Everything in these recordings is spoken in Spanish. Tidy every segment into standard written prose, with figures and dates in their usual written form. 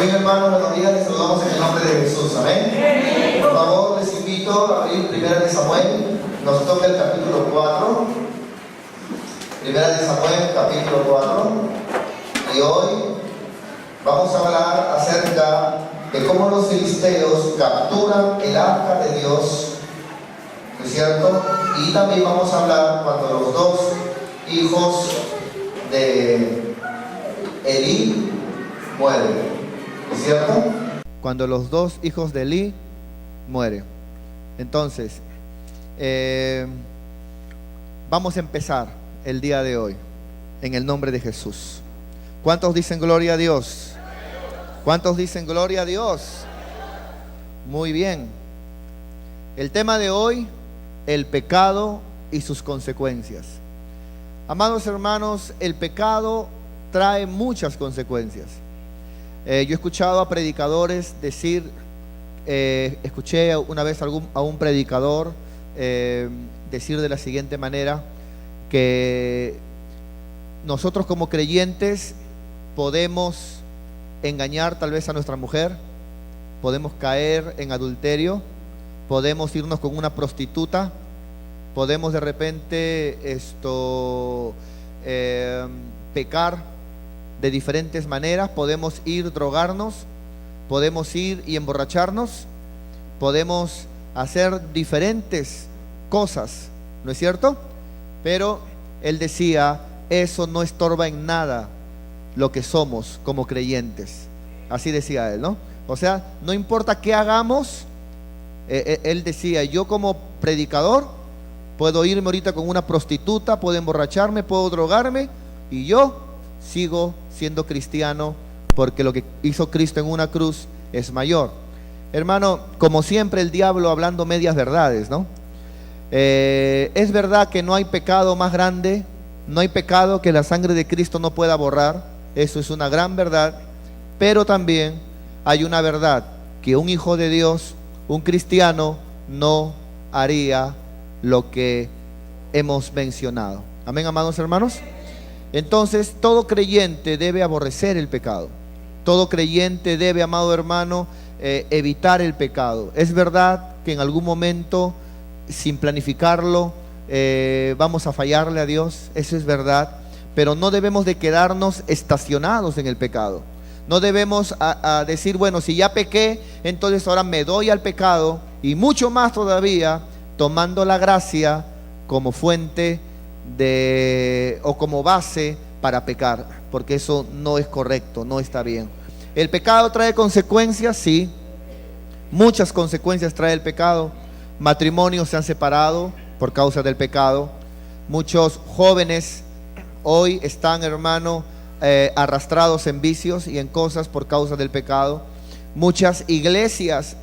Amén, hermanos, buenos días, les saludamos en el nombre de Jesús, amén. Por favor, les invito a abrir 1 Samuel, nos toca el capítulo 4. 1 Samuel, capítulo 4. Y hoy vamos a hablar acerca de cómo los filisteos capturan el arca de Dios, ¿no es cierto? Y también vamos a hablar cuando los dos hijos de Elí mueren, ¿no es cierto? Cuando los dos hijos de Elí mueren. Entonces, vamos a empezar el día de hoy en el nombre de Jesús. ¿Cuántos dicen gloria a Dios? ¿Cuántos dicen gloria a Dios? Muy bien. El tema de hoy, el pecado y sus consecuencias. Amados hermanos, el pecado trae muchas consecuencias. Yo he escuchado a predicadores decir, escuché una vez a un predicador decir de la siguiente manera, que nosotros como creyentes podemos engañar tal vez a nuestra mujer, podemos caer en adulterio, podemos irnos con una prostituta, podemos de repente pecar de diferentes maneras, podemos ir drogarnos, podemos ir y emborracharnos, podemos hacer diferentes cosas, ¿no es cierto? Pero él decía, eso no estorba en nada lo que somos como creyentes. Así decía él, ¿no? O sea, no importa qué hagamos, él decía, yo como predicador puedo irme ahorita con una prostituta, puedo emborracharme, puedo drogarme, y yo sigo siendo cristiano, porque lo que hizo Cristo en una cruz es mayor. Hermano, como siempre el diablo hablando medias verdades, ¿no? Es verdad que no hay pecado más grande, no hay pecado que la sangre de Cristo no pueda borrar. Eso es una gran verdad, pero también hay una verdad, que un hijo de Dios, un cristiano, no haría lo que hemos mencionado. Amén, amados hermanos. Entonces, todo creyente debe aborrecer el pecado. Todo creyente debe, amado hermano, evitar el pecado. Es verdad que en algún momento, sin planificarlo, vamos a fallarle a Dios, eso es verdad, pero no debemos de quedarnos estacionados en el pecado. No debemos a decir, bueno, si ya pequé, entonces ahora me doy al pecado, y mucho más todavía, tomando la gracia como fuente o como base para pecar, porque eso no es correcto, no está bien. El pecado trae consecuencias, sí, muchas consecuencias trae el pecado. Matrimonios se han separado por causa del pecado. Muchos jóvenes hoy están, hermano, arrastrados en vicios y en cosas por causa del pecado. Muchas iglesias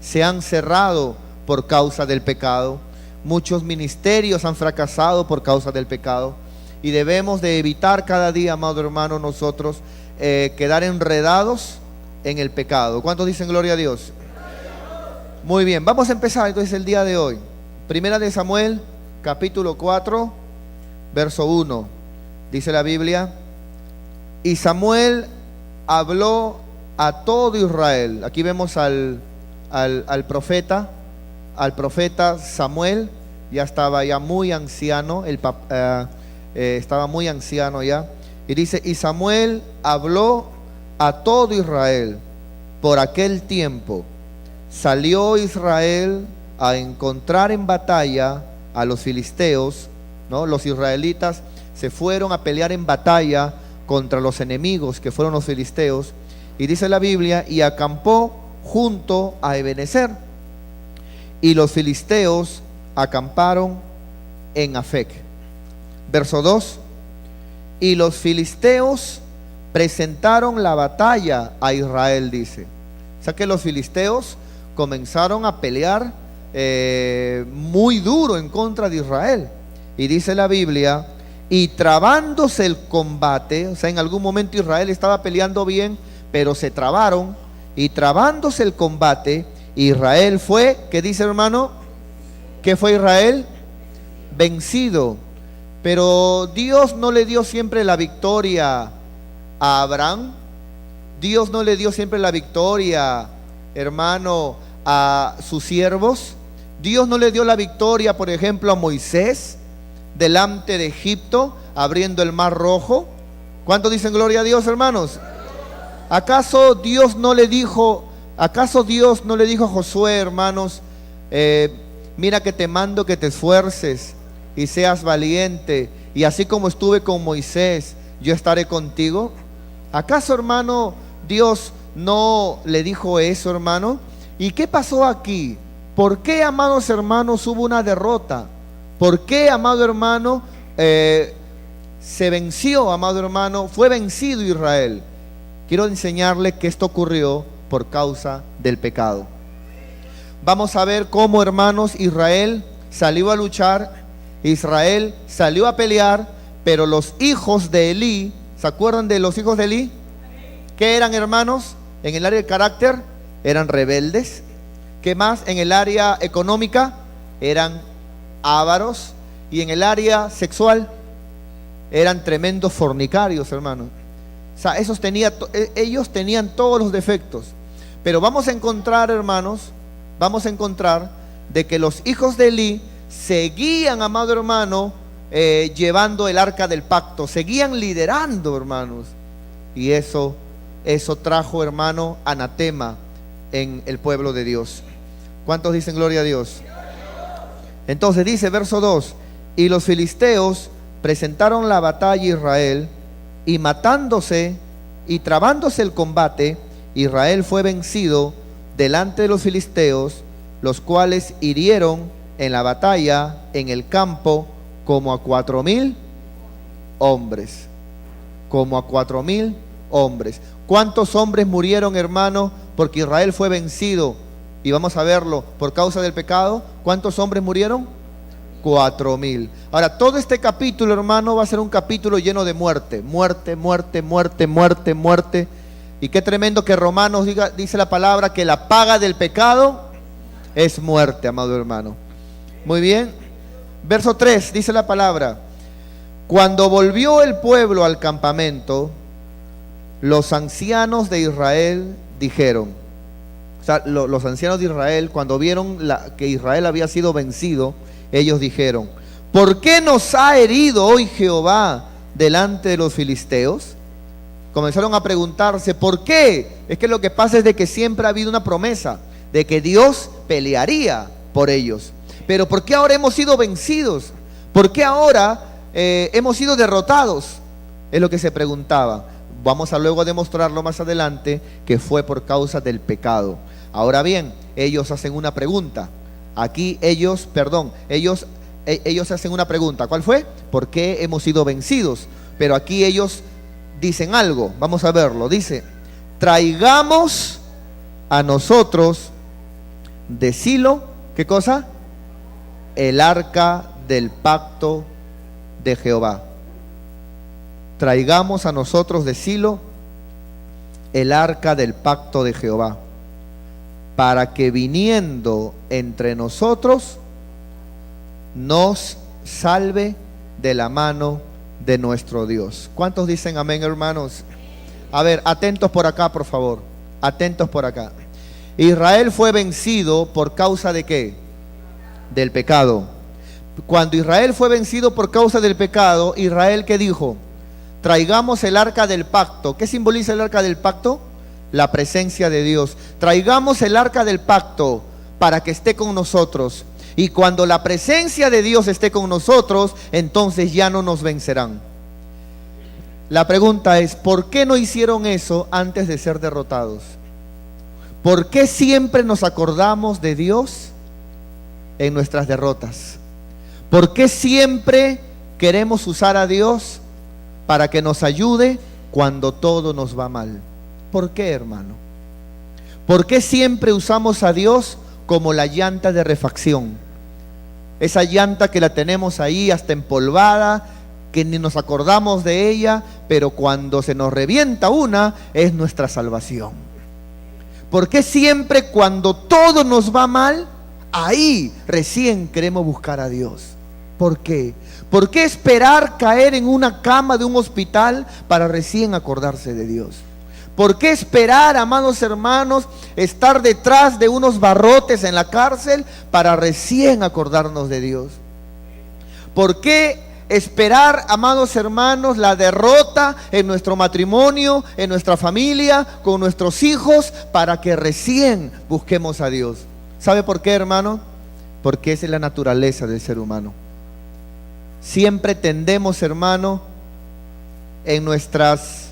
se han cerrado por causa del pecado. Muchos ministerios han fracasado por causa del pecado. Y debemos de evitar cada día, amado hermano, nosotros quedar enredados en el pecado. ¿Cuántos dicen gloria a Dios? Muy bien, vamos a empezar entonces el día de hoy. 1 Samuel, capítulo 4, verso 1. Dice la Biblia: y Samuel habló a todo Israel. Aquí vemos al profeta Samuel. Ya estaba ya muy anciano, estaba muy anciano ya. Y dice, y Samuel habló a todo Israel. Por aquel tiempo salió Israel a encontrar en batalla a los filisteos, ¿no? Los israelitas se fueron a pelear en batalla contra los enemigos que fueron los filisteos. Y dice la Biblia, y acampó junto a Ebenezer. Y los filisteos acamparon en Afec. Verso 2. Y los filisteos presentaron la batalla a Israel, dice. O sea que los filisteos comenzaron a pelear muy duro en contra de Israel. Y dice la Biblia, y trabándose el combate, o sea, en algún momento Israel estaba peleando bien, pero se trabaron, y trabándose el combate, Israel fue, ¿qué dice, hermano? ¿Qué fue Israel? Vencido. Pero Dios no le dio siempre la victoria a Abraham. Dios no le dio siempre la victoria, hermano, a sus siervos. Dios no le dio la victoria, por ejemplo, a Moisés delante de Egipto, abriendo el mar rojo. ¿Cuántos dicen gloria a Dios, hermanos? ¿Acaso Dios no le dijo a Josué, hermanos, mira que te mando que te esfuerces y seas valiente, y así como estuve con Moisés, yo estaré contigo? ¿Acaso, hermano, Dios no le dijo eso, hermano? ¿Y qué pasó aquí? ¿Por qué, amados hermanos, hubo una derrota? ¿Por qué, amado hermano, se venció, amado hermano, fue vencido Israel? Quiero enseñarle que esto ocurrió por causa del pecado. Vamos a ver cómo, hermanos, Israel salió a luchar, Israel salió a pelear, pero los hijos de Elí, ¿se acuerdan de los hijos de Elí? ¿Qué eran, hermanos? En el área del carácter, eran rebeldes. ¿Qué más? En el área económica, eran ávaros. Y en el área sexual, eran tremendos fornicarios, hermanos. O sea, ellos tenían todos los defectos. Pero vamos a encontrar, hermanos, de que los hijos de Elí seguían, amado hermano, llevando el arca del pacto, seguían liderando, hermanos. Y eso trajo, hermano, anatema en el pueblo de Dios. ¿Cuántos dicen gloria a Dios? Entonces dice verso 2: y los filisteos presentaron la batalla a Israel, y matándose y trabándose el combate, Israel fue vencido delante de los filisteos, los cuales hirieron en la batalla en el campo como a 4,000 hombres. Como a 4,000 hombres. ¿Cuántos hombres murieron, hermano, porque Israel fue vencido? Y vamos a verlo, por causa del pecado. ¿Cuántos hombres murieron? 4,000. Ahora, todo este capítulo, hermano, va a ser un capítulo lleno de muerte. Muerte, muerte, muerte, muerte, muerte. Y qué tremendo que Romanos dice la palabra que la paga del pecado es muerte, amado hermano. Muy bien. Verso 3 dice la palabra: cuando volvió el pueblo al campamento, los ancianos de Israel dijeron, o sea, los ancianos de Israel, cuando vieron que Israel había sido vencido, ellos dijeron: ¿por qué nos ha herido hoy Jehová delante de los filisteos? Comenzaron a preguntarse, ¿por qué? Es que lo que pasa es de que siempre ha habido una promesa de que Dios pelearía por ellos. Pero ¿por qué ahora hemos sido vencidos? ¿Por qué ahora hemos sido derrotados? Es lo que se preguntaba. Vamos a luego demostrarlo más adelante que fue por causa del pecado. Ahora bien, ellos hacen una pregunta. Aquí ellos hacen una pregunta. ¿Cuál fue? ¿Por qué hemos sido vencidos? Pero aquí ellos dicen algo. Vamos a verlo. Dice: traigamos a nosotros de Silo, ¿qué cosa? El arca del pacto de Jehová. Traigamos a nosotros de Silo el arca del pacto de Jehová, para que viniendo entre nosotros nos salve de la mano de nuestro Dios. ¿Cuántos dicen amén, hermanos? A ver, atentos por acá, por favor. Atentos por acá. Israel fue vencido por causa de ¿qué? Del pecado. Cuando Israel fue vencido por causa del pecado, Israel, ¿qué dijo? Traigamos el arca del pacto. ¿Qué simboliza el arca del pacto? La presencia de Dios. Traigamos el arca del pacto para que esté con nosotros. Y cuando la presencia de Dios esté con nosotros, entonces ya no nos vencerán. La pregunta es, ¿por qué no hicieron eso antes de ser derrotados? ¿Por qué siempre nos acordamos de Dios en nuestras derrotas? ¿Por qué siempre queremos usar a Dios para que nos ayude cuando todo nos va mal? ¿Por qué, hermano? ¿Por qué siempre usamos a Dios como la llanta de refacción? Esa llanta que la tenemos ahí hasta empolvada, que ni nos acordamos de ella, pero cuando se nos revienta una, es nuestra salvación. ¿Por qué siempre cuando todo nos va mal, ahí recién queremos buscar a Dios? ¿Por qué? ¿Por qué esperar caer en una cama de un hospital para recién acordarse de Dios? ¿Por qué esperar, amados hermanos, estar detrás de unos barrotes en la cárcel para recién acordarnos de Dios? ¿Por qué esperar, amados hermanos, la derrota en nuestro matrimonio, en nuestra familia, con nuestros hijos, para que recién busquemos a Dios? ¿Sabe por qué, hermano? Porque esa es la naturaleza del ser humano. Siempre tendemos, hermano, en nuestras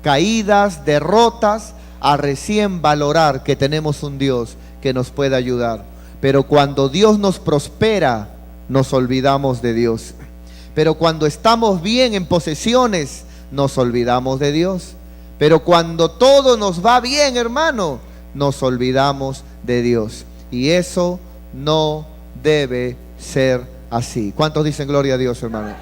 caídas, derrotas, a recién valorar que tenemos un Dios que nos puede ayudar. Pero cuando Dios nos prospera, nos olvidamos de Dios. Pero cuando estamos bien en posesiones, nos olvidamos de Dios. Pero cuando todo nos va bien, hermano, nos olvidamos de Dios. Y eso no debe ser así. ¿Cuántos dicen gloria a Dios, hermano?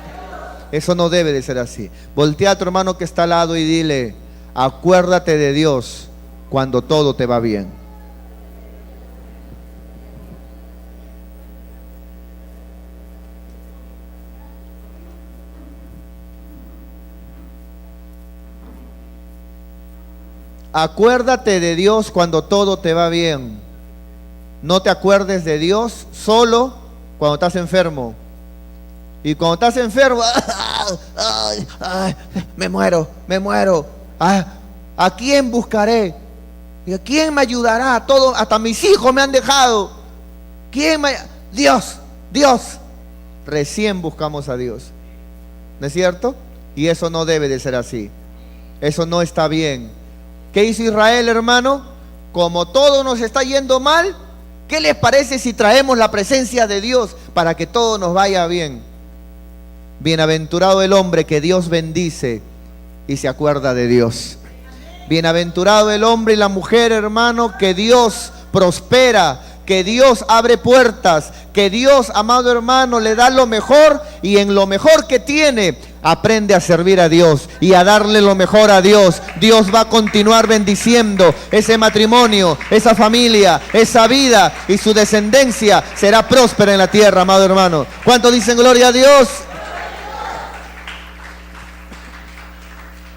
Eso no debe de ser así. Voltea a tu hermano que está al lado y dile: acuérdate de Dios cuando todo te va bien. Acuérdate de Dios cuando todo te va bien. No te acuerdes de Dios solo cuando estás enfermo. Y cuando estás enfermo, me muero. ¿A quién buscaré? ¿Y a quién me ayudará? Todo, hasta mis hijos me han dejado. Dios. Recién buscamos a Dios. ¿No es cierto? Y eso no debe de ser así. Eso no está bien. ¿Qué hizo Israel, hermano? Como todo nos está yendo mal, ¿qué les parece si traemos la presencia de Dios para que todo nos vaya bien? Bienaventurado el hombre que Dios bendice y se acuerda de Dios. Bienaventurado el hombre y la mujer, hermano, que Dios prospera, que Dios abre puertas, que Dios, amado hermano, le da lo mejor, y en lo mejor que tiene aprende a servir a Dios y a darle lo mejor a Dios. Dios va a continuar bendiciendo ese matrimonio, esa familia, esa vida, y su descendencia será próspera en la tierra, amado hermano. ¿Cuántos dicen gloria a Dios?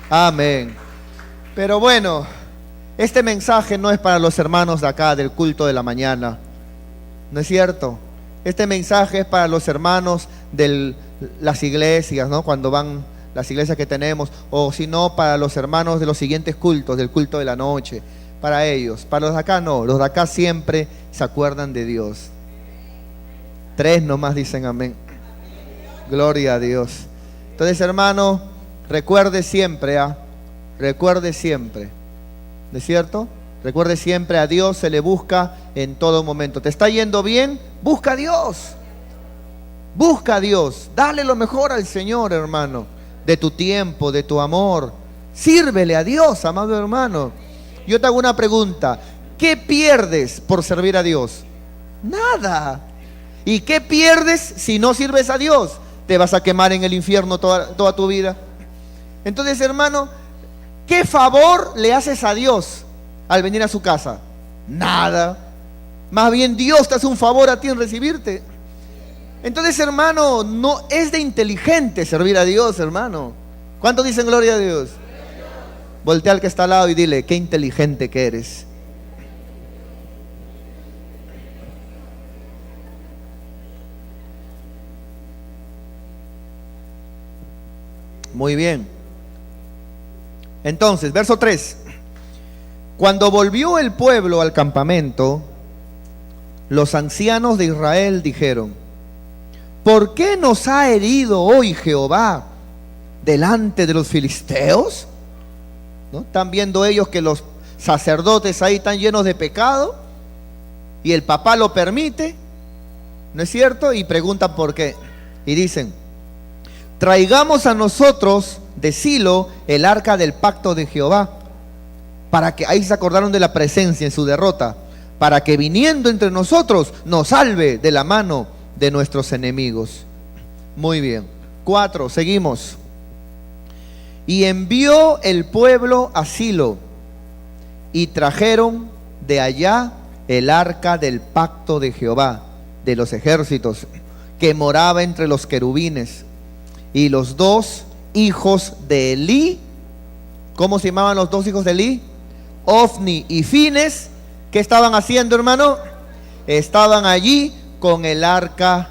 Amén. Pero bueno, este mensaje no es para los hermanos de acá del culto de la mañana, ¿no es cierto? Este mensaje es para los hermanos de las iglesias, ¿no? Cuando van las iglesias que tenemos, o si no, para los hermanos de los siguientes cultos, del culto de la noche, para ellos. Para los de acá no, los de acá siempre se acuerdan de Dios. 3 nomás dicen amén. Gloria a Dios. Entonces, hermano, recuerde siempre, recuerde siempre, ¿no es cierto? Recuerde siempre, a Dios se le busca en todo momento. ¿Te está yendo bien? Busca a Dios. Busca a Dios. Dale lo mejor al Señor, hermano. De tu tiempo, de tu amor. Sírvele a Dios, amado hermano. Yo te hago una pregunta. ¿Qué pierdes por servir a Dios? Nada. ¿Y qué pierdes si no sirves a Dios? Te vas a quemar en el infierno toda tu vida. Entonces, hermano, ¿qué favor le haces a Dios al venir a su casa? Nada. Más bien Dios te hace un favor a ti en recibirte. Entonces, hermano, no es de inteligente servir a Dios, hermano. ¿Cuántos dicen gloria a Dios? Voltea al que está al lado y dile: qué inteligente que eres. Muy bien. Entonces, verso 3. Cuando volvió el pueblo al campamento, los ancianos de Israel dijeron: ¿por qué nos ha herido hoy Jehová delante de los filisteos? ¿No? Están viendo ellos que los sacerdotes ahí están llenos de pecado y el papá lo permite, ¿no es cierto? Y preguntan por qué. Y dicen: traigamos a nosotros de Silo el arca del pacto de Jehová, para que, ahí se acordaron de la presencia en su derrota, para que viniendo entre nosotros nos salve de la mano de nuestros enemigos. Muy bien. 4, seguimos. Y envió el pueblo a Silo, y trajeron de allá el arca del pacto de Jehová, de los ejércitos, que moraba entre los querubines. Y los 2 hijos de Elí ¿Cómo se llamaban los dos hijos de Eli? Ofni y Fines. ¿Qué estaban haciendo, hermano? Estaban allí con el arca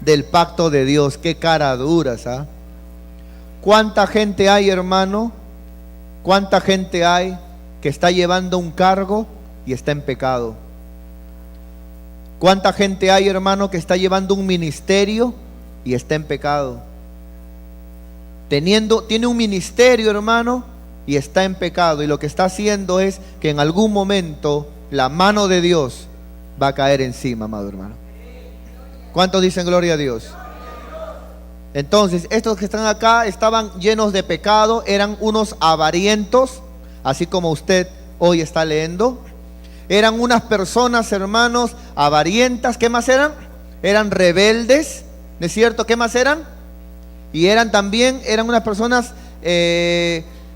del pacto de Dios. Qué cara duras, ¿ah? ¿Cuánta gente hay, hermano? ¿Cuánta gente hay que está llevando un cargo y está en pecado? ¿Cuánta gente hay, hermano, que está llevando un ministerio y está en pecado? Tiene un ministerio, hermano, y está en pecado, y lo que está haciendo es que en algún momento la mano de Dios va a caer encima, amado hermano. ¿Cuántos dicen gloria a Dios? Entonces, estos que están acá estaban llenos de pecado, eran unos avarientos, así como usted hoy está leyendo. Eran unas personas, hermanos, avarientas. ¿Qué más eran? Eran rebeldes, ¿no es cierto? ¿Qué más eran? Y eran unas personas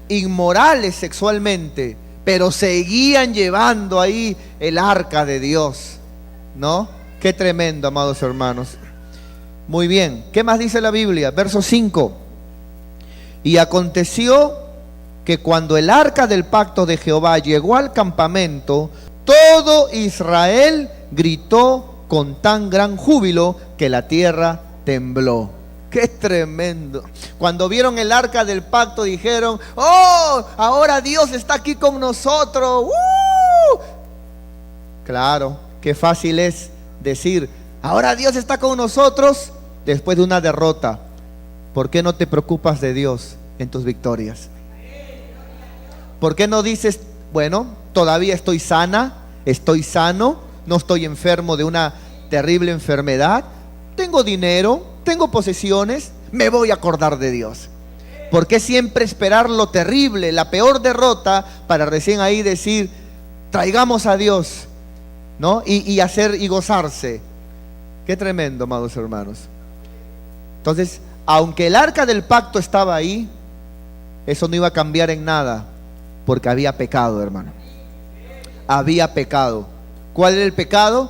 inmorales sexualmente, pero seguían llevando ahí el arca de Dios, ¿no? Qué tremendo, amados hermanos. Muy bien, ¿qué más dice la Biblia? Verso 5. Y aconteció que cuando el arca del pacto de Jehová llegó al campamento, todo Israel gritó con tan gran júbilo que la tierra tembló. ¡Qué tremendo! Cuando vieron el arca del pacto dijeron: ¡oh! Ahora Dios está aquí con nosotros. Claro, qué fácil es decir: ahora Dios está con nosotros después de una derrota. ¿Por qué no te preocupas de Dios en tus victorias? ¿Por qué no dices: bueno, todavía estoy sana, estoy sano, no estoy enfermo de una terrible enfermedad, tengo dinero, tengo posesiones, me voy a acordar de Dios? ¿Por qué siempre esperar lo terrible, la peor derrota, para recién ahí decir: traigamos a Dios, ¿no? Y hacer y gozarse? Qué tremendo, amados hermanos. Entonces, aunque el arca del pacto estaba ahí, eso no iba a cambiar en nada, porque había pecado, hermano. Había pecado. ¿Cuál era el pecado?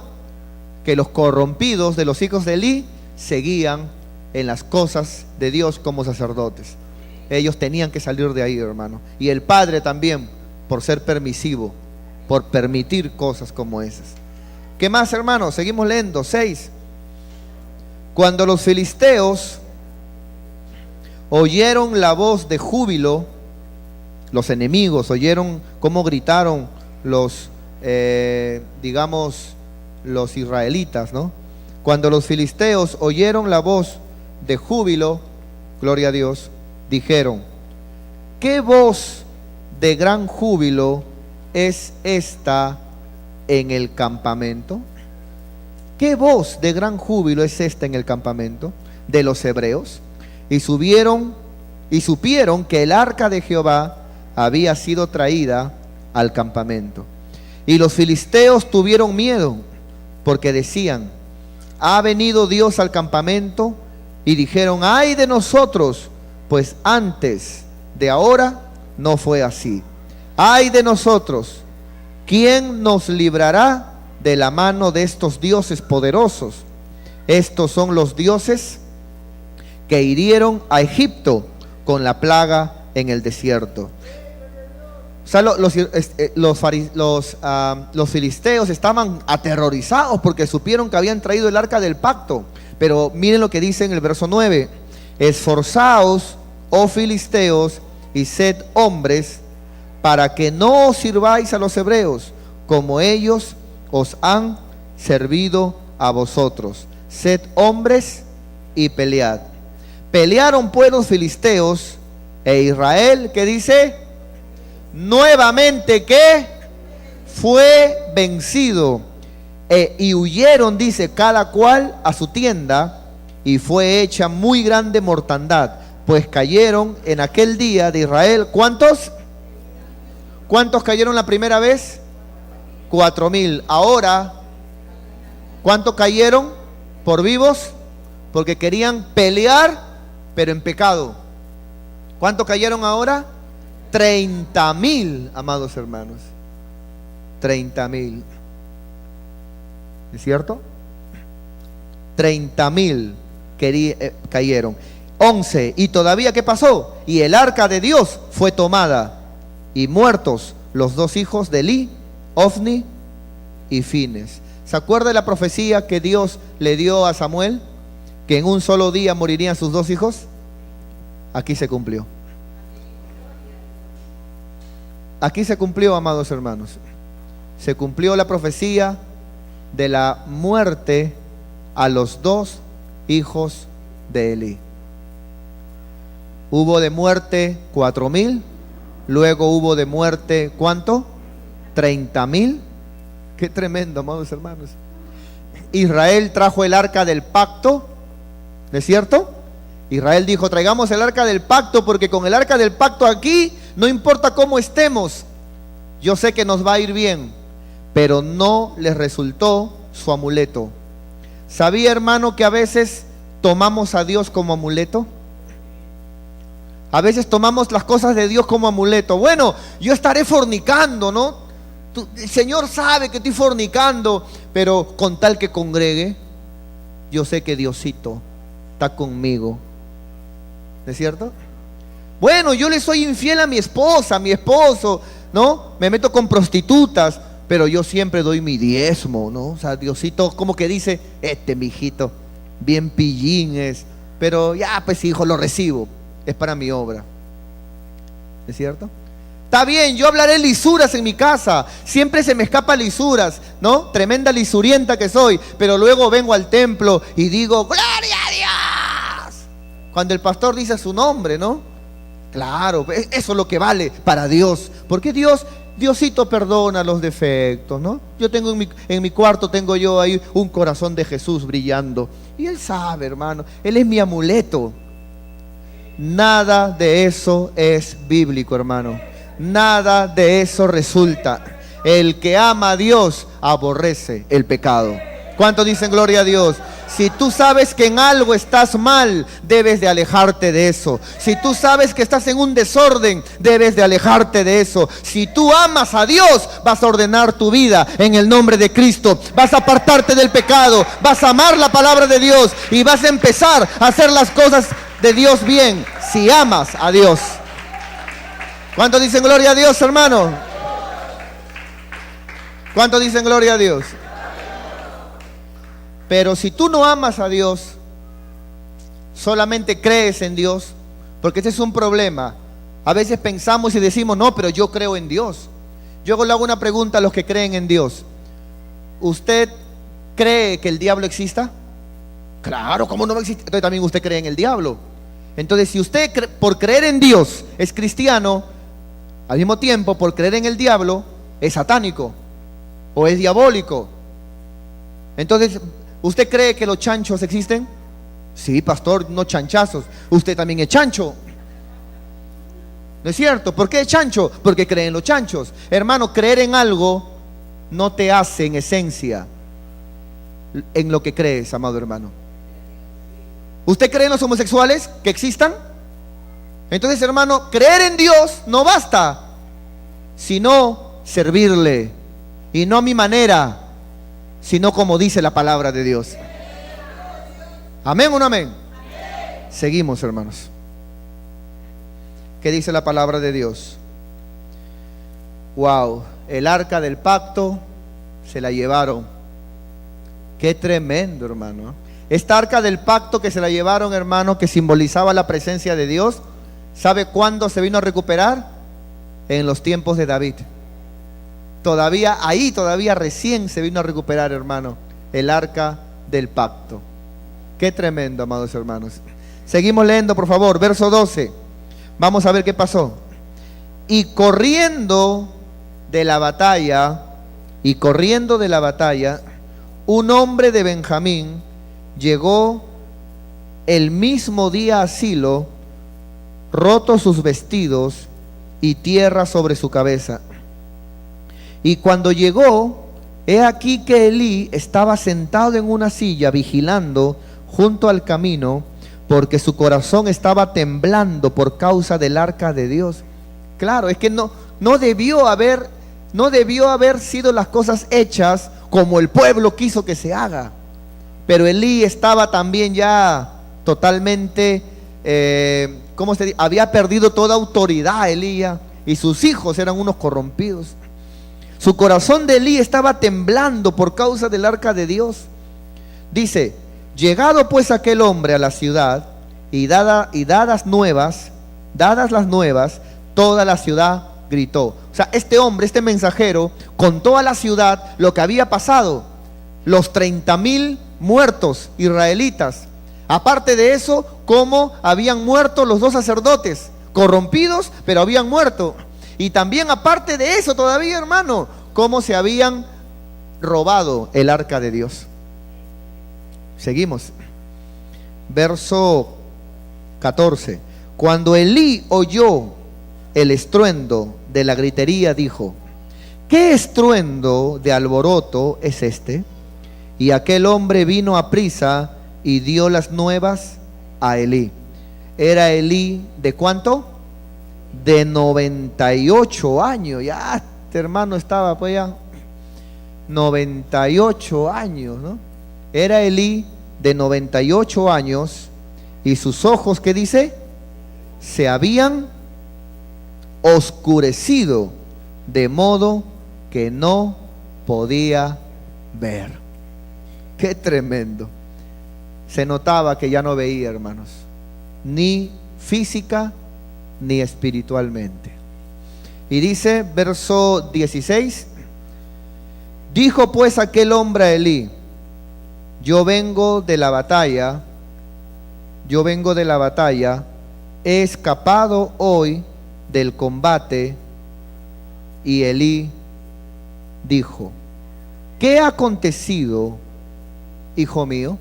Que los corrompidos de los hijos de Eli seguían en las cosas de Dios como sacerdotes. Ellos tenían que salir de ahí, hermano. Y el padre también, por ser permisivo, por permitir cosas como esas. ¿Qué más, hermano? Seguimos leyendo. 6. Cuando los filisteos oyeron la voz de júbilo, los enemigos oyeron cómo gritaron los los israelitas, ¿no? Cuando los filisteos oyeron la voz de júbilo, gloria a Dios, dijeron: ¿qué voz de gran júbilo es esta en el campamento? ¿Qué voz de gran júbilo es esta en el campamento de los hebreos? Y subieron y supieron que el arca de Jehová había sido traída al campamento. Y los filisteos tuvieron miedo, porque decían: ha venido Dios al campamento. Y dijeron: ay de nosotros, pues antes de ahora no fue así. Ay de nosotros, ¿quién nos librará de la mano de estos dioses poderosos? Estos son los dioses que hirieron a Egipto con la plaga en el desierto. O sea, los filisteos estaban aterrorizados porque supieron que habían traído el arca del pacto. Pero miren lo que dice en el verso 9: esforzaos, oh filisteos, y sed hombres, para que no os sirváis a los hebreos, como ellos os han servido a vosotros. Sed hombres y pelead. Pelearon pues los filisteos, e Israel, ¿qué dice? Nuevamente, ¿qué? Fue vencido. Y huyeron, dice, cada cual a su tienda, y fue hecha muy grande mortandad, pues cayeron en aquel día de Israel. ¿Cuántos? ¿Cuántos cayeron la primera vez? 4,000. Ahora, ¿cuántos cayeron por vivos? Porque querían pelear, pero en pecado. ¿Cuántos cayeron ahora? 30,000, amados hermanos. 30,000. ¿Es cierto? 30,000 cayeron. 11. Y todavía, ¿qué pasó? Y el arca de Dios fue tomada, y muertos los dos hijos de Elí, Ofni y Fines. ¿Se acuerda de la profecía que Dios le dio a Samuel? Que en un solo día morirían sus dos hijos. Aquí se cumplió. Aquí se cumplió, amados hermanos. Se cumplió la profecía de la muerte a los dos hijos de Elí. Hubo de muerte 4,000, luego hubo de muerte, ¿cuánto? 30,000. Qué tremendo, amados hermanos. Israel trajo el arca del pacto, ¿no es cierto? Israel dijo, traigamos el arca del pacto, porque con el arca del pacto aquí, no importa cómo estemos, yo sé que nos va a ir bien. Pero no les resultó su amuleto. ¿Sabía, hermano, que a veces tomamos a Dios como amuleto? A veces tomamos las cosas de Dios como amuleto. Bueno, yo estaré fornicando, ¿no? El Señor sabe que estoy fornicando, pero con tal que congregue, yo sé que Diosito está conmigo. ¿No es cierto? Bueno, yo le soy infiel a mi esposa, a mi esposo, ¿no? Me meto con prostitutas, pero yo siempre doy mi diezmo, ¿no? O sea, Diosito como que dice, mijito, bien pillín es, pero ya, pues hijo, lo recibo, es para mi obra. ¿Es cierto? Está bien, yo hablaré lisuras en mi casa, siempre se me escapa lisuras, ¿no? Tremenda lisurienta que soy, pero luego vengo al templo y digo, ¡gloria a Dios! Cuando el pastor dice su nombre, ¿no? Claro, eso es lo que vale para Dios, porque Diosito perdona los defectos, ¿no? Yo tengo en mi cuarto, tengo yo ahí un corazón de Jesús brillando, y Él sabe, hermano, Él es mi amuleto. Nada de eso es bíblico, hermano. Nada de eso resulta. El que ama a Dios aborrece el pecado. ¿Cuántos dicen gloria a Dios? Si tú sabes que en algo estás mal, debes de alejarte de eso. Si tú sabes que estás en un desorden, debes de alejarte de eso. Si tú amas a Dios, vas a ordenar tu vida en el nombre de Cristo. Vas a apartarte del pecado, vas a amar la palabra de Dios y vas a empezar a hacer las cosas de Dios bien, si amas a Dios. ¿Cuántos dicen gloria a Dios, hermano? ¿Cuántos dicen gloria a Dios? Pero si tú no amas a Dios, solamente crees en Dios, porque ese es un problema. A veces pensamos y decimos, no, pero yo creo en Dios. Yo le hago una pregunta a los que creen en Dios. ¿Usted cree que el diablo exista? Claro, ¿cómo no va a existir? Entonces también usted cree en el diablo. Entonces, si usted por creer en Dios es cristiano, al mismo tiempo por creer en el diablo es satánico o es diabólico. Entonces, ¿usted cree que los chanchos existen? Sí, pastor, no chanchazos. Usted también es chancho. ¿No es cierto? ¿Por qué es chancho? Porque cree en los chanchos. Hermano, creer en algo no te hace en esencia en lo que crees, amado hermano. ¿Usted cree en los homosexuales que existan? Entonces, hermano, creer en Dios no basta, sino servirle. Y no a mi manera, sino como dice la palabra de Dios. ¿Amén o no amén? Seguimos, hermanos. ¿Qué dice la palabra de Dios? Wow, el arca del pacto se la llevaron. Qué tremendo, hermano. Esta arca del pacto que se la llevaron, hermano, que simbolizaba la presencia de Dios, ¿sabe cuándo se vino a recuperar? En los tiempos de David. Todavía recién se vino a recuperar, hermano, el arca del pacto. Qué tremendo, amados hermanos. Seguimos leyendo, por favor, verso 12. Vamos a ver qué pasó. Y corriendo de la batalla, un hombre de Benjamín llegó el mismo día a Silo, roto sus vestidos y tierra sobre su cabeza. Y cuando llegó, he aquí que Elí estaba sentado en una silla vigilando junto al camino, porque su corazón estaba temblando por causa del arca de Dios. Claro, es que no debió haber sido las cosas hechas como el pueblo quiso que se haga. Pero Elí estaba también ya totalmente había perdido toda autoridad Elías, y sus hijos eran unos corrompidos. Su corazón de Elí estaba temblando por causa del arca de Dios. Dice: llegado pues aquel hombre a la ciudad, y dadas las nuevas, toda la ciudad gritó. O sea, este hombre, este mensajero, contó a la ciudad lo que había pasado. Los 30,000 muertos israelitas. Aparte de eso, cómo habían muerto los 2 sacerdotes, corrompidos, pero habían muerto. Y también aparte de eso todavía, hermano, cómo se habían robado el arca de Dios. Seguimos. Verso 14. Cuando Elí oyó el estruendo de la gritería, dijo: ¿qué estruendo de alboroto es este? Y aquel hombre vino aprisa y dio las nuevas a Elí. Era Elí ¿de cuánto? De 98 años. Ya este hermano estaba pues ya 98 años, ¿no? Era Elí de 98 años, y sus ojos, ¿qué dice? Se habían oscurecido de modo que no podía ver. Qué tremendo. Se notaba que ya no veía, hermanos, ni física ni espiritualmente. Y dice, verso 16: dijo pues aquel hombre a Elí: yo vengo de la batalla, he escapado hoy del combate. Y Elí dijo: ¿qué ha acontecido, hijo mío?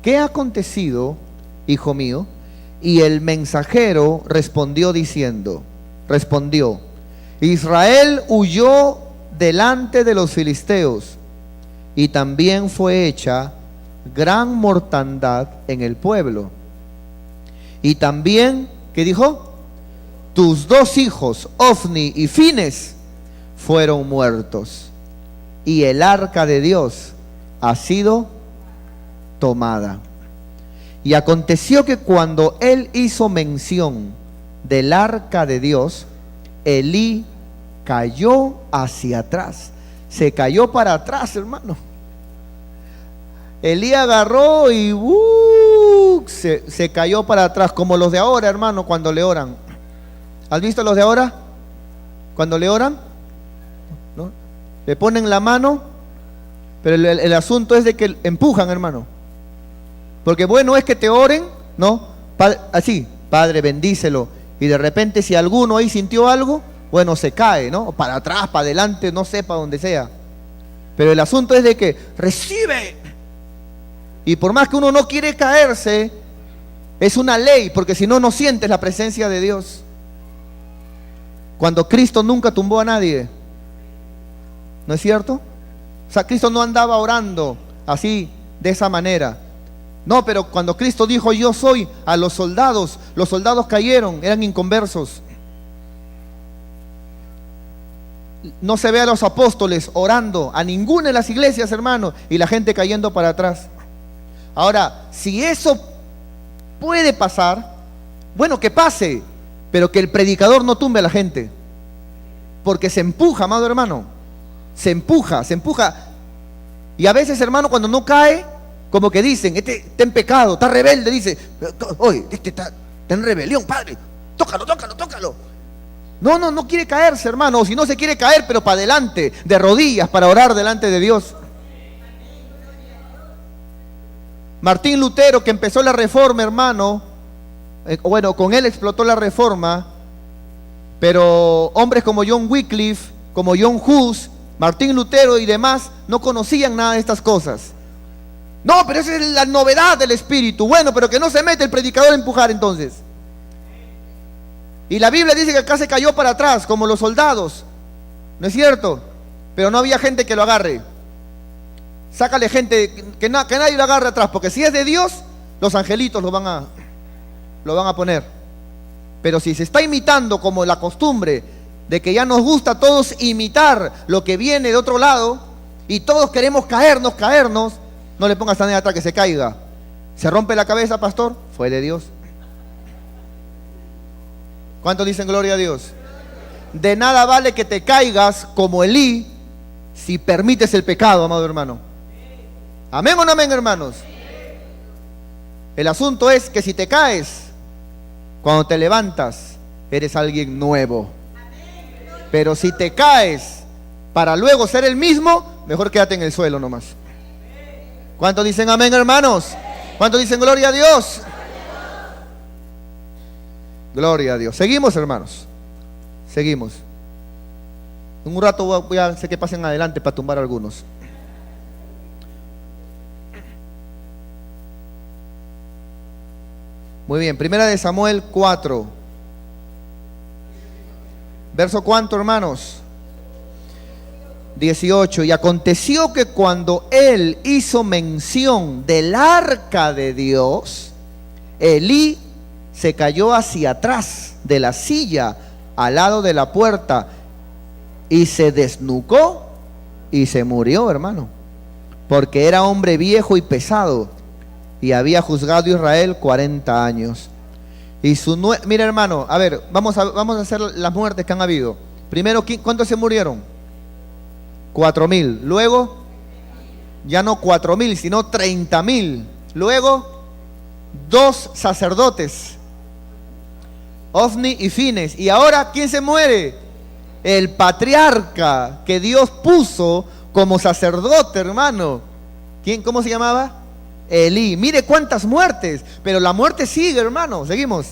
¿Qué ha acontecido, hijo mío? Y el mensajero respondió: Israel huyó delante de los filisteos, y también fue hecha gran mortandad en el pueblo. Y también, ¿qué dijo? Tus 2 hijos, Ofni y Fines, fueron muertos, y el arca de Dios ha sido tomada. Y aconteció que cuando él hizo mención del arca de Dios, Elí cayó hacia atrás. Se cayó para atrás, hermano. Elí agarró y se cayó para atrás, como los de ahora, hermano, cuando le oran. ¿Has visto los de ahora? Cuando le oran, ¿no? Le ponen la mano, pero el asunto es de que empujan, hermano. Porque bueno es que te oren, ¿no? Así, Padre, bendícelo. Y de repente, si alguno ahí sintió algo, bueno, se cae, ¿no? Para atrás, para adelante, no sé, para donde sea. Pero el asunto es de que recibe. Y por más que uno no quiere caerse, es una ley, porque si no, no sientes la presencia de Dios. Cuando Cristo nunca tumbó a nadie, ¿no es cierto? O sea, Cristo no andaba orando así, de esa manera. No, pero cuando Cristo dijo yo soy a los soldados cayeron, eran inconversos. No se ve a los apóstoles orando, a ninguna de las iglesias, hermano, y la gente cayendo para atrás. Ahora, si eso puede pasar, bueno, que pase, pero que el predicador no tumbe a la gente, porque se empuja, amado hermano, se empuja. Y a veces, hermano, cuando no cae, como que dicen, este está en pecado, está rebelde, dice, oye, este está en rebelión, padre, tócalo. No quiere caerse, hermano, o si no se quiere caer, pero para adelante, de rodillas, para orar delante de Dios. Martín Lutero, que empezó la reforma, hermano, bueno, con él explotó la reforma, pero hombres como John Wycliffe, como John Hus, Martín Lutero y demás, no conocían nada de estas cosas. No, pero esa es la novedad del Espíritu. Bueno, pero que no se mete el predicador a empujar entonces. Y la Biblia dice que acá se cayó para atrás, como los soldados. ¿No es cierto? Pero no había gente que lo agarre. Sácale gente, que nadie lo agarre atrás, porque si es de Dios, los angelitos lo van a poner. Pero si se está imitando, como la costumbre de que ya nos gusta a todos imitar lo que viene de otro lado, y todos queremos caernos, no le pongas a nadie atrás que se caiga. ¿Se rompe la cabeza, pastor? Fue de Dios. ¿Cuántos dicen gloria a Dios? De nada vale que te caigas como Elí si permites el pecado, amado hermano. ¿Amén o no amén, hermanos? El asunto es que si te caes, cuando te levantas, eres alguien nuevo. Pero si te caes para luego ser el mismo, mejor quédate en el suelo nomás. ¿Cuántos dicen amén, hermanos? ¿Cuántos dicen gloria a Dios? Gloria a Dios. Seguimos, hermanos. Seguimos. En un rato voy a hacer que pasen adelante para tumbar algunos. Muy bien, primera de Samuel 4. ¿Verso cuánto, hermanos? 18. Y aconteció que cuando él hizo mención del arca de Dios, Elí se cayó hacia atrás de la silla al lado de la puerta y se desnucó y se murió, hermano, porque era hombre viejo y pesado y había juzgado a Israel 40 años. Y mira, hermano, a ver, vamos a hacer las muertes que han habido. Primero, ¿cuántos se murieron? 4,000. Luego, ya no 4,000, sino 30,000. Luego, 2 sacerdotes, Ofni y Fines. Y ahora, ¿quién se muere? El patriarca que Dios puso como sacerdote, hermano. ¿Quién? ¿Cómo se llamaba? Elí. Mire cuántas muertes, pero la muerte sigue, hermano. Seguimos.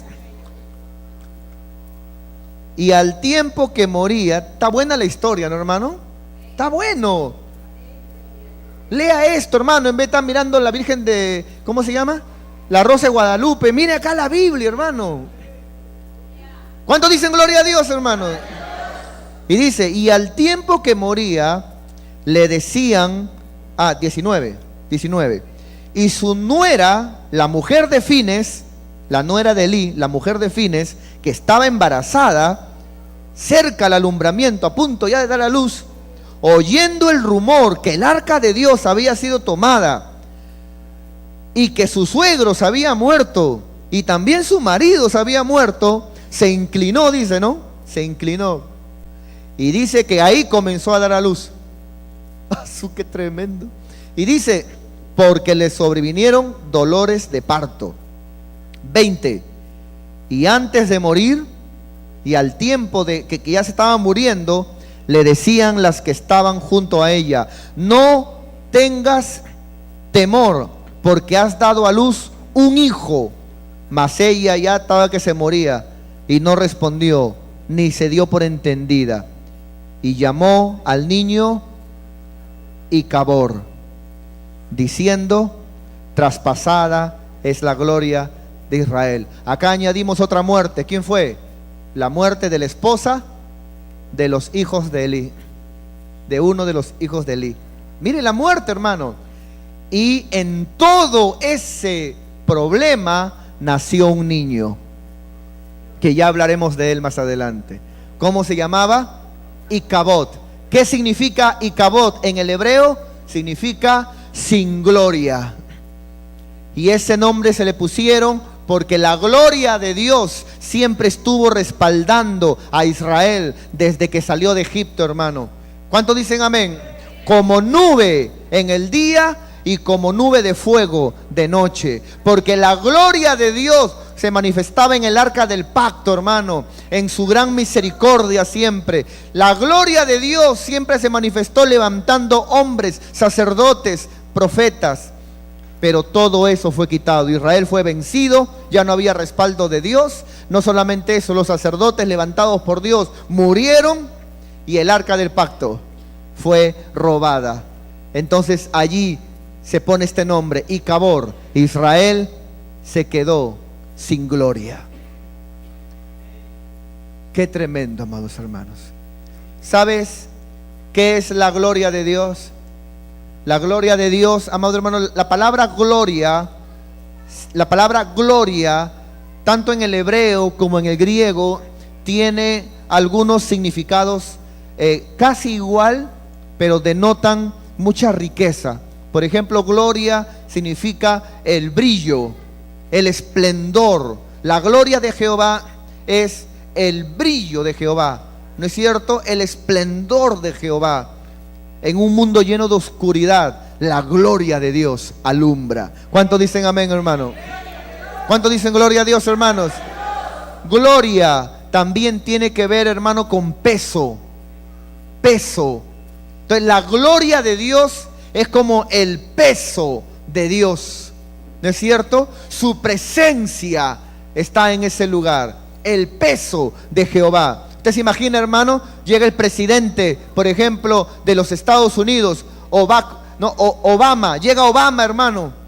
Y al tiempo que moría, está buena la historia, ¿no, hermano? Está bueno. Lea esto, hermano, en vez de estar mirando la Virgen de, ¿cómo se llama? La Rosa de Guadalupe. Mire acá la Biblia, hermano. ¿Cuántos dicen gloria a Dios, hermano? Y dice, y al tiempo que moría, le decían, 19. Y su nuera, la mujer de Fines, la nuera de Elí, la mujer de Fines, que estaba embarazada, cerca al alumbramiento, a punto ya de dar a luz, oyendo el rumor que el arca de Dios había sido tomada y que su suegro se había muerto y también su marido se había muerto, se inclinó, dice, ¿no? Se inclinó. Y dice que ahí comenzó a dar a luz. ¡Qué tremendo! Y dice, porque le sobrevinieron dolores de parto. 20. Y antes de morir, y al tiempo de que ya se estaba muriendo, le decían las que estaban junto a ella, no tengas temor, porque has dado a luz un hijo. Mas ella ya estaba que se moría, y no respondió, ni se dio por entendida. Y llamó al niño Icabor, diciendo, traspasada es la gloria de Israel. Acá añadimos otra muerte. ¿Quién fue? La muerte de la esposa de los hijos de Elí, de uno de los hijos de Elí. Mire la muerte, hermano. Y en todo ese problema nació un niño, que ya hablaremos de él más adelante. ¿Cómo se llamaba? Icabod. ¿Qué significa Icabod en el hebreo? Significa sin gloria. Y ese nombre se le pusieron porque la gloria de Dios siempre estuvo respaldando a Israel desde que salió de Egipto, hermano. ¿Cuántos dicen amén? Como nube en el día y como nube de fuego de noche, porque la gloria de Dios se manifestaba en el arca del pacto, hermano, en su gran misericordia siempre. La gloria de Dios siempre se manifestó levantando hombres, sacerdotes, profetas. Pero todo eso fue quitado. Israel fue vencido, ya no había respaldo de Dios. No solamente eso, los sacerdotes levantados por Dios murieron y el arca del pacto fue robada. Entonces allí se pone este nombre, Icabor. Israel se quedó sin gloria. Qué tremendo, amados hermanos. ¿Sabes qué es la gloria de Dios? La gloria de Dios, amado hermano, la palabra gloria, tanto en el hebreo como en el griego, tiene algunos significados casi igual, pero denotan mucha riqueza. Por ejemplo, gloria significa el brillo, el esplendor. La gloria de Jehová es el brillo de Jehová, ¿no es cierto? El esplendor de Jehová. En un mundo lleno de oscuridad, la gloria de Dios alumbra. ¿Cuántos dicen amén, hermano? ¿Cuántos dicen gloria a Dios, hermanos? Gloria también tiene que ver, hermano, con peso. Peso. Entonces la gloria de Dios es como el peso de Dios, ¿no es cierto? Su presencia está en ese lugar. El peso de Jehová. Usted se imagina, hermano, llega el presidente, por ejemplo, de los Estados Unidos, Obama, llega Obama, hermano.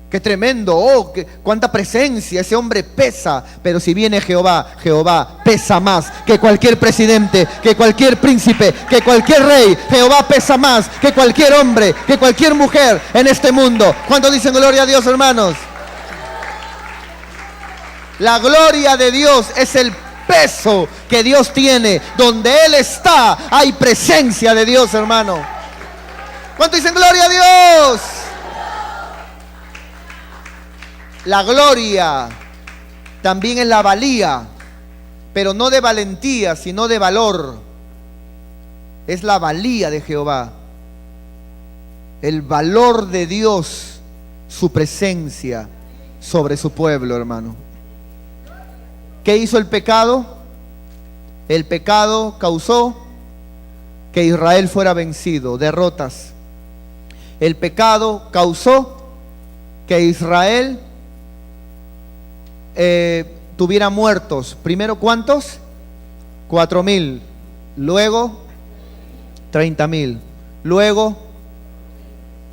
Qué tremendo, cuánta presencia, ese hombre pesa. Pero si viene Jehová, Jehová pesa más que cualquier presidente, que cualquier príncipe, que cualquier rey. Jehová pesa más que cualquier hombre, que cualquier mujer en este mundo. ¿Cuántos dicen gloria a Dios, hermanos? La gloria de Dios es el peso que Dios tiene. Donde Él está, hay presencia de Dios, hermano. ¿Cuántos dicen gloria a Dios? La gloria también es la valía, pero no de valentía, sino de valor. Es la valía de Jehová, el valor de Dios, su presencia sobre su pueblo, hermano. ¿Qué hizo el pecado? El pecado causó que Israel fuera vencido, derrotas. El pecado causó que Israel tuviera muertos. Primero, ¿cuántos? 4,000. Luego 30,000. Luego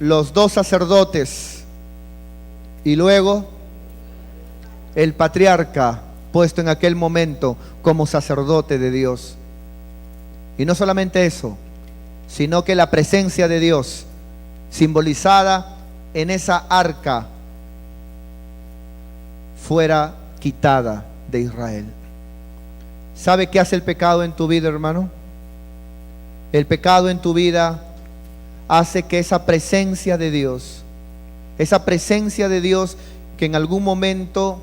los 2 sacerdotes. Y luego el patriarca, puesto en aquel momento como sacerdote de Dios. Y no solamente eso, sino que la presencia de Dios, simbolizada en esa arca, fuera quitada de Israel. ¿Sabe qué hace el pecado en tu vida, hermano? El pecado en tu vida hace que esa presencia de Dios que en algún momento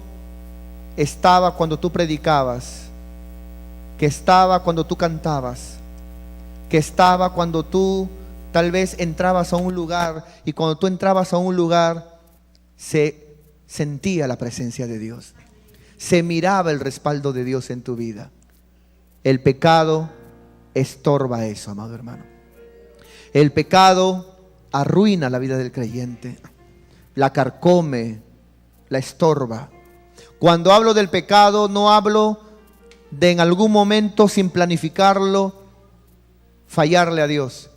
estaba cuando tú predicabas, que estaba cuando tú cantabas, que estaba cuando tú tal vez entrabas a un lugar, y cuando tú entrabas a un lugar se sentía la presencia de Dios, se miraba el respaldo de Dios en tu vida. El pecado estorba eso, amado hermano. El pecado arruina la vida del creyente, la carcome, la estorba. Cuando hablo del pecado, no hablo de en algún momento, sin planificarlo, fallarle a Dios.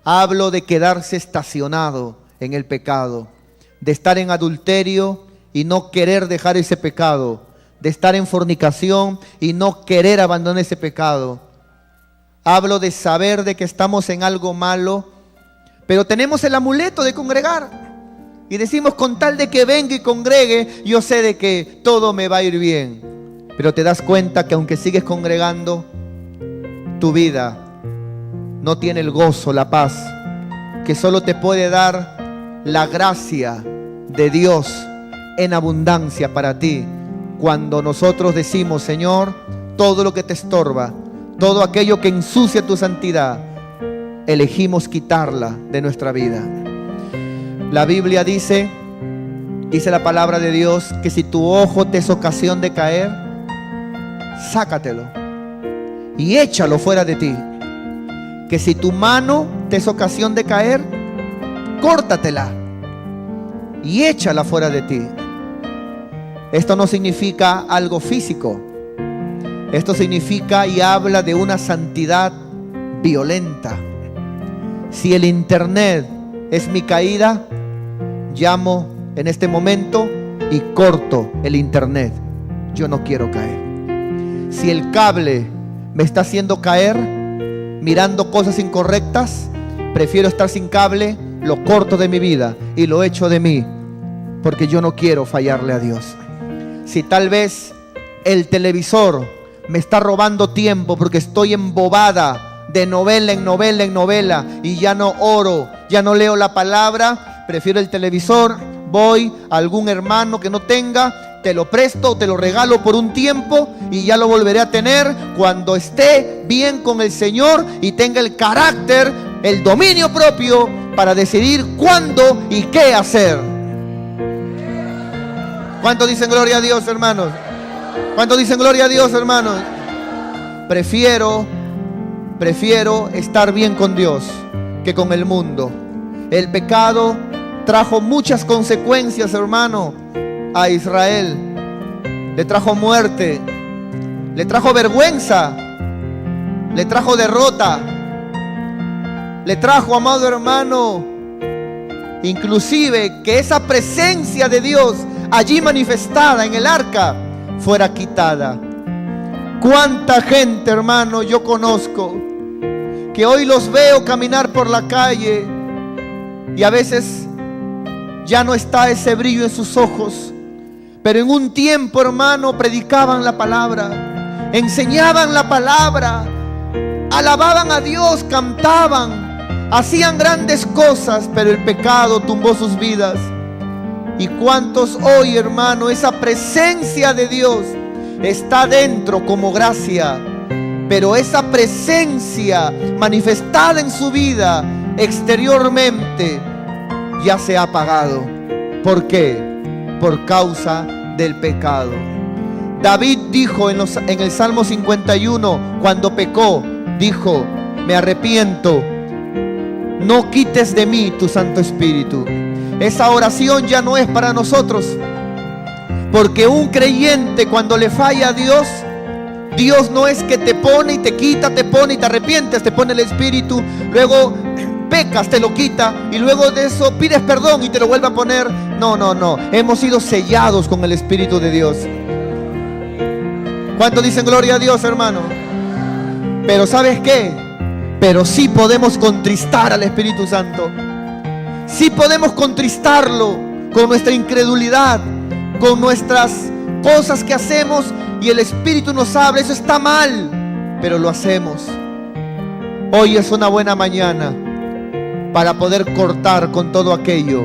Hablo de quedarse estacionado en el pecado, de estar en adulterio y no querer dejar ese pecado, de estar en fornicación y no querer abandonar ese pecado. Hablo de saber de que estamos en algo malo, pero tenemos el amuleto de congregar y decimos, con tal de que venga y congregue, yo sé de que todo me va a ir bien. Pero te das cuenta que aunque sigues congregando, tu vida no tiene el gozo, la paz que solo te puede dar la gracia de Dios en abundancia para ti. Cuando nosotros decimos, Señor, todo lo que te estorba, todo aquello que ensucia tu santidad, elegimos quitarla de nuestra vida. La Biblia dice la palabra de Dios, que si tu ojo te es ocasión de caer, sácatelo y échalo fuera de ti. Que si tu mano te es ocasión de caer, córtatela y échala fuera de ti. Esto no significa algo físico. Esto significa y habla de una santidad violenta. Si el internet es mi caída, llamo en este momento y corto el internet. Yo no quiero caer. Si el cable me está haciendo caer mirando cosas incorrectas, prefiero estar sin cable, lo corto de mi vida y lo echo de mí, porque yo no quiero fallarle a Dios. Si tal vez el televisor me está robando tiempo porque estoy embobada de novela en novela en novela y ya no oro, ya no leo la palabra, prefiero el televisor, voy a algún hermano que no tenga, te lo presto, te lo regalo por un tiempo y ya lo volveré a tener cuando esté bien con el Señor y tenga el carácter, el dominio propio para decidir cuándo y qué hacer. ¿Cuántos dicen gloria a Dios, hermanos? ¿Cuántos dicen gloria a Dios, hermanos? Prefiero estar bien con Dios que con el mundo. El pecado trajo muchas consecuencias, hermano, a Israel. Le trajo muerte, le trajo vergüenza, le trajo derrota, le trajo, amado hermano, inclusive que esa presencia de Dios allí manifestada en el arca fuera quitada. Cuánta gente, hermano, yo conozco que hoy los veo caminar por la calle y a veces ya no está ese brillo en sus ojos, pero en un tiempo, hermano, predicaban la palabra, enseñaban la palabra, alababan a Dios, cantaban, hacían grandes cosas, pero el pecado tumbó sus vidas. Y cuántos hoy, hermano, esa presencia de Dios está dentro como gracia, pero esa presencia manifestada en su vida exteriormente ya se ha apagado. ¿Por qué? Por causa del pecado. David dijo en el Salmo 51, cuando pecó, dijo: me arrepiento, no quites de mí tu Santo Espíritu. Esa oración ya no es para nosotros, porque un creyente, cuando le falla a Dios, Dios no es que te pone y te quita, te pone y te arrepientes, te pone el Espíritu, luego pecas, te lo quita y luego de eso pides perdón y te lo vuelve a poner. No, hemos sido sellados con el Espíritu de Dios. ¿Cuántos dicen gloria a Dios, hermano? Pero ¿sabes qué? Pero sí podemos contristar al Espíritu Santo. Sí podemos contristarlo con nuestra incredulidad, con nuestras cosas que hacemos, y el Espíritu nos habla: eso está mal, pero lo hacemos. Hoy es una buena mañana para poder cortar con todo aquello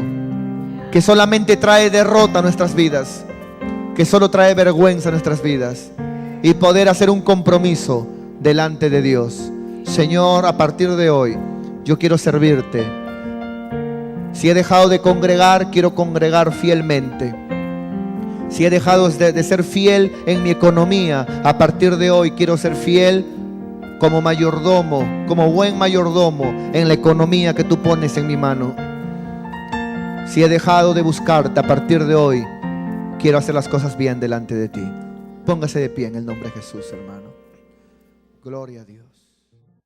que solamente trae derrota a nuestras vidas, que solo trae vergüenza a nuestras vidas, y poder hacer un compromiso delante de Dios. Señor, a partir de hoy yo quiero servirte. Si he dejado de congregar, quiero congregar fielmente. Si he dejado de ser fiel en mi economía, a partir de hoy quiero ser fiel como mayordomo, como buen mayordomo en la economía que tú pones en mi mano. Si he dejado de buscarte, a partir de hoy quiero hacer las cosas bien delante de ti. Póngase de pie en el nombre de Jesús, hermano. Gloria a Dios.